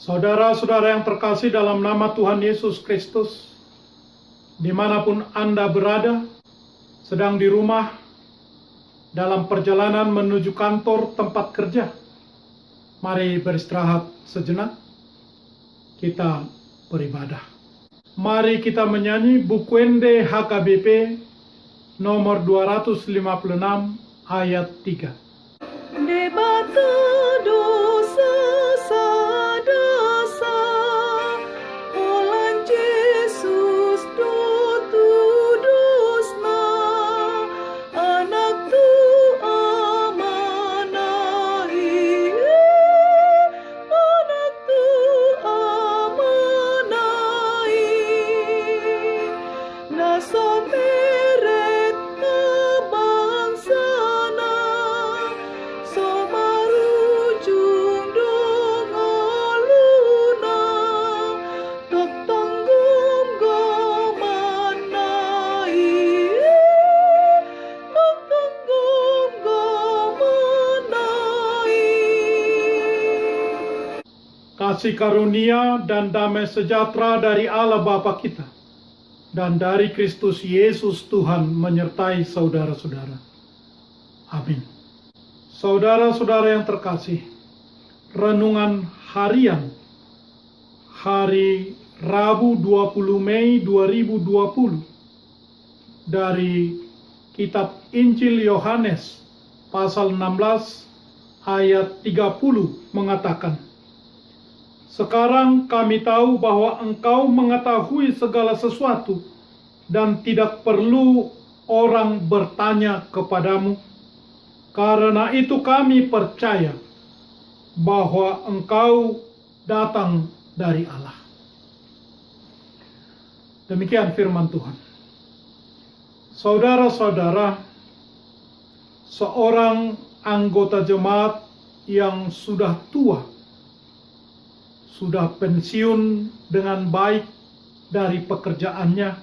Saudara-saudara yang terkasih dalam nama Tuhan Yesus Kristus, dimanapun Anda berada, sedang di rumah, dalam perjalanan menuju kantor tempat kerja, mari beristirahat sejenak, kita beribadah. Mari kita menyanyi Bukwende HKBP nomor 256 ayat 3. Debata dosa sadasa, olan Jesus do tudusna, anak tu amanahi, anak tu amanahi, nasa meret na bangsana, somarujung dong aluna, tok tanggung gamanai, tok tanggung gamanai. Kasih karunia dan damai sejahtera dari Allah Bapa kita dan dari Kristus Yesus Tuhan menyertai saudara-saudara. Amin. Saudara-saudara yang terkasih, renungan harian hari Rabu 20 Mei 2020 dari kitab Injil Yohanes pasal 16 ayat 30 mengatakan, "Sekarang kami tahu bahwa engkau mengetahui segala sesuatu dan tidak perlu orang bertanya kepadamu. Karena itu kami percaya bahwa engkau datang dari Allah." Demikian firman Tuhan. Saudara-saudara, seorang anggota jemaat yang sudah tua, sudah pensiun dengan baik dari pekerjaannya,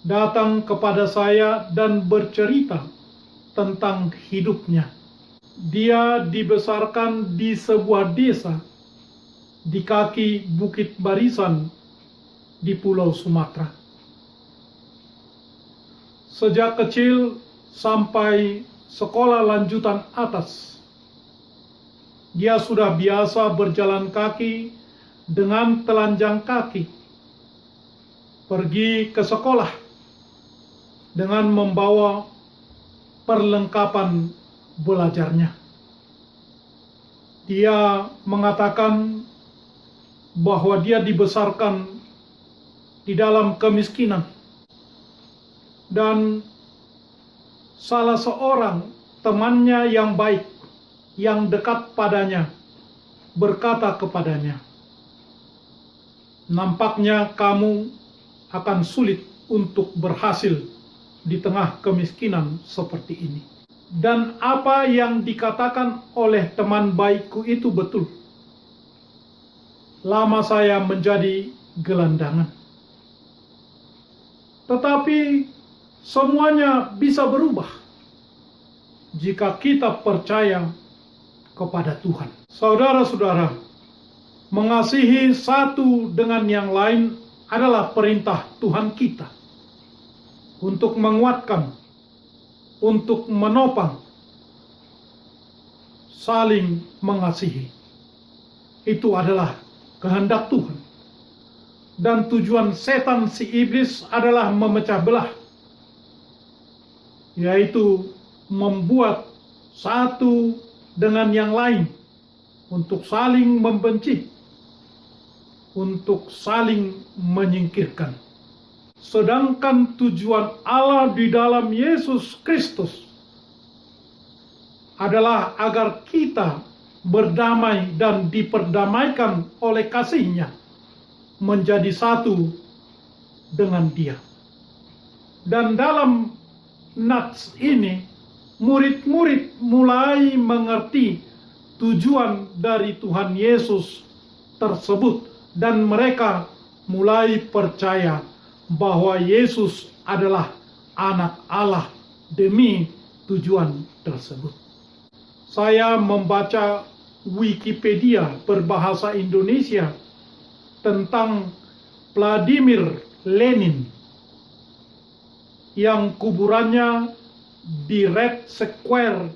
datang kepada saya dan bercerita tentang hidupnya. Dia dibesarkan di sebuah desa di kaki Bukit Barisan di Pulau Sumatera. Sejak kecil sampai sekolah lanjutan atas, dia sudah biasa berjalan kaki dengan telanjang kaki, pergi ke sekolah dengan membawa perlengkapan belajarnya. Dia mengatakan bahwa dia dibesarkan di dalam kemiskinan, dan salah seorang temannya yang baik, yang dekat padanya, berkata kepadanya, "Nampaknya kamu akan sulit untuk berhasil di tengah kemiskinan seperti ini." Dan apa yang dikatakan oleh teman baikku itu betul. Lama saya menjadi gelandangan. Tetapi semuanya bisa berubah jika kita percaya kepada Tuhan. Saudara-saudara, mengasihi satu dengan yang lain adalah perintah Tuhan kita untuk menguatkan, untuk menopang, saling mengasihi. Itu adalah kehendak Tuhan. Dan tujuan setan si iblis adalah memecah belah, yaitu membuat satu dengan yang lain untuk saling membenci, untuk saling menyingkirkan. Sedangkan tujuan Allah di dalam Yesus Kristus adalah agar kita berdamai dan diperdamaikan oleh kasih-Nya, menjadi satu dengan Dia. Dan dalam nats ini, murid-murid mulai mengerti tujuan dari Tuhan Yesus tersebut, dan mereka mulai percaya bahwa Yesus adalah anak Allah demi tujuan tersebut. Saya membaca Wikipedia berbahasa Indonesia tentang Vladimir Lenin yang kuburannya di Red Square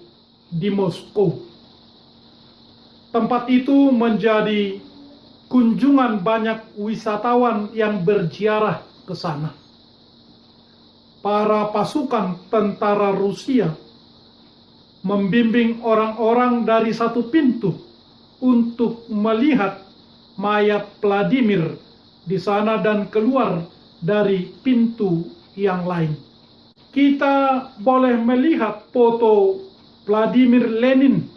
di Moskow. Tempat itu menjadi kunjungan banyak wisatawan yang berziarah ke sana. Para pasukan tentara Rusia membimbing orang-orang dari satu pintu untuk melihat mayat Vladimir di sana dan keluar dari pintu yang lain. Kita boleh melihat foto Vladimir Lenin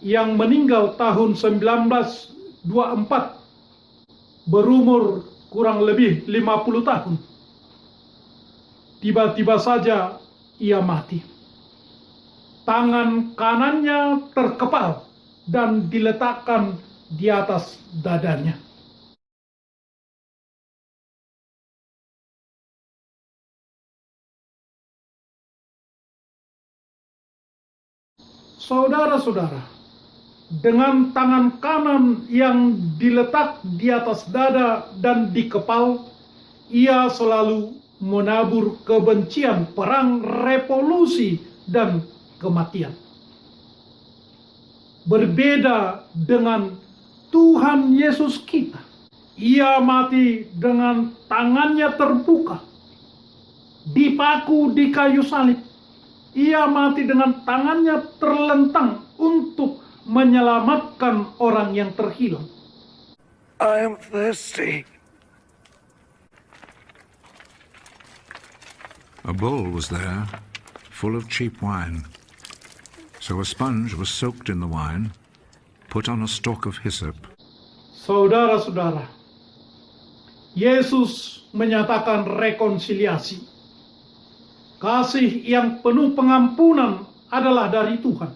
yang meninggal tahun 1924, berumur kurang lebih 50 tahun. Tiba-tiba saja ia mati. Tangan kanannya terkepal dan diletakkan di atas dadanya. Saudara-saudara, dengan tangan kanan yang diletak di atas dada dan di kepal, ia selalu menabur kebencian, perang, revolusi, dan kematian. Berbeda dengan Tuhan Yesus kita, ia mati dengan tangannya terbuka, dipaku di kayu salib. Ia mati dengan tangannya terlentang untuk menyelamatkan orang yang terhilang. I am thirsty. A bowl was there, full of cheap wine. So a sponge was soaked in the wine, put on a stalk of hyssop. Saudara-saudara, Yesus menyatakan rekonsiliasi. Kasih yang penuh pengampunan adalah dari Tuhan.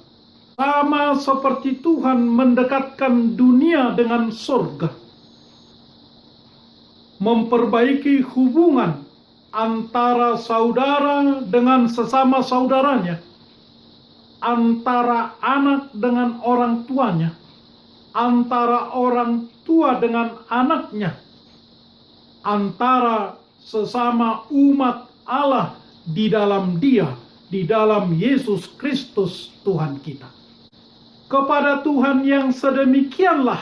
Sama seperti Tuhan mendekatkan dunia dengan surga. Memperbaiki hubungan antara saudara dengan sesama saudaranya, antara anak dengan orang tuanya, antara orang tua dengan anaknya, antara sesama umat Allah di dalam Dia, di dalam Yesus Kristus Tuhan kita. Kepada Tuhan yang sedemikianlah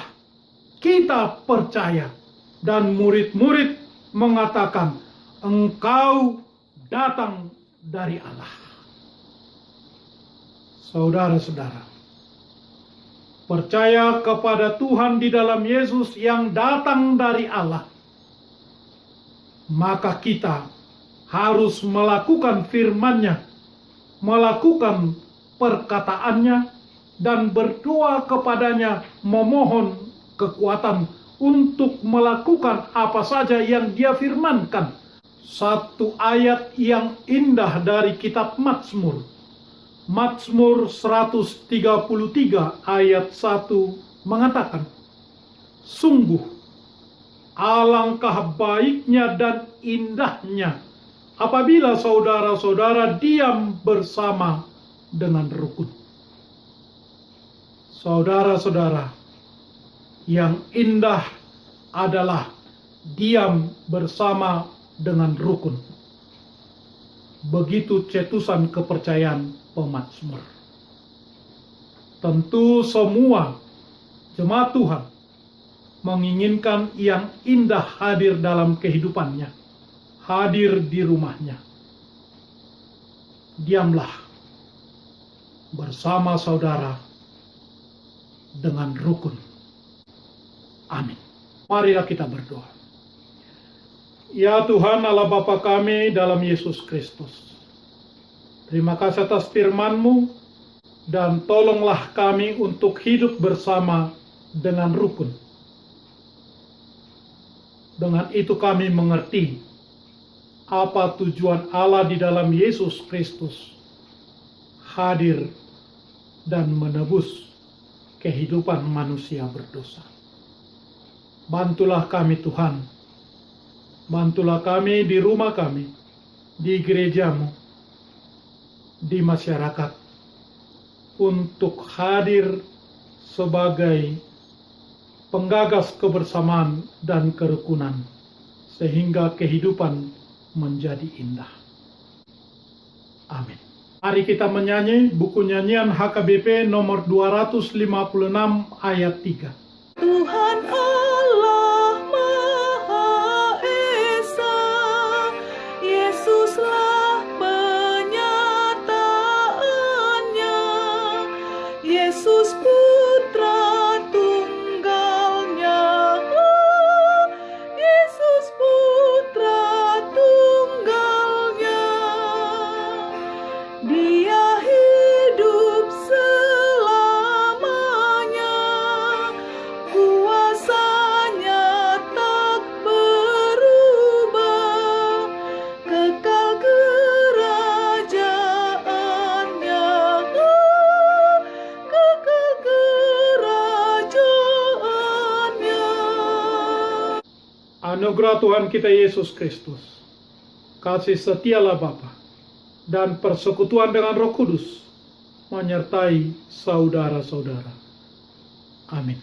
kita percaya, dan murid-murid mengatakan, Engkau datang dari Allah. Saudara-saudara, percaya kepada Tuhan di dalam Yesus yang datang dari Allah, maka kita harus melakukan firman-Nya, melakukan perkataannya, dan berdoa kepadanya memohon kekuatan untuk melakukan apa saja yang Dia firmankan. Satu ayat yang indah dari kitab Mazmur. Mazmur 133 ayat 1 mengatakan, sungguh alangkah baiknya dan indahnya apabila saudara-saudara diam bersama dengan rukun. Saudara-saudara, yang indah adalah diam bersama dengan rukun. Begitu cetusan kepercayaan pemazmur. Tentu semua jemaat Tuhan menginginkan yang indah hadir dalam kehidupannya, hadir di rumahnya. Diamlah bersama saudara dengan rukun. Amin. Marilah kita berdoa. Ya Tuhan Allah Bapa kami dalam Yesus Kristus, terima kasih atas firman-Mu, dan tolonglah kami untuk hidup bersama dengan rukun. Dengan itu kami mengerti apa tujuan Allah di dalam Yesus Kristus hadir dan menebus kehidupan manusia berdosa. Bantulah kami Tuhan, bantulah kami di rumah kami, di gereja-Mu, di masyarakat, untuk hadir sebagai penggagas kebersamaan dan kerukunan, sehingga kehidupan menjadi indah. Amin. Mari kita menyanyi buku nyanyian HKBP nomor 256 ayat 3. Tuhan Allah Maha Esa, Yesuslah penyataannya, Yesus Putra Tunggalnya, Yesus Putra Tunggalnya. Dia hidup selamanya, kuasanya tak berubah, kekal kerajaannya, kekal kerajaannya. Anugerah Tuhan kita Yesus Kristus, kasih setialah Bapa, dan persekutuan dengan Roh Kudus menyertai saudara-saudara. Amin.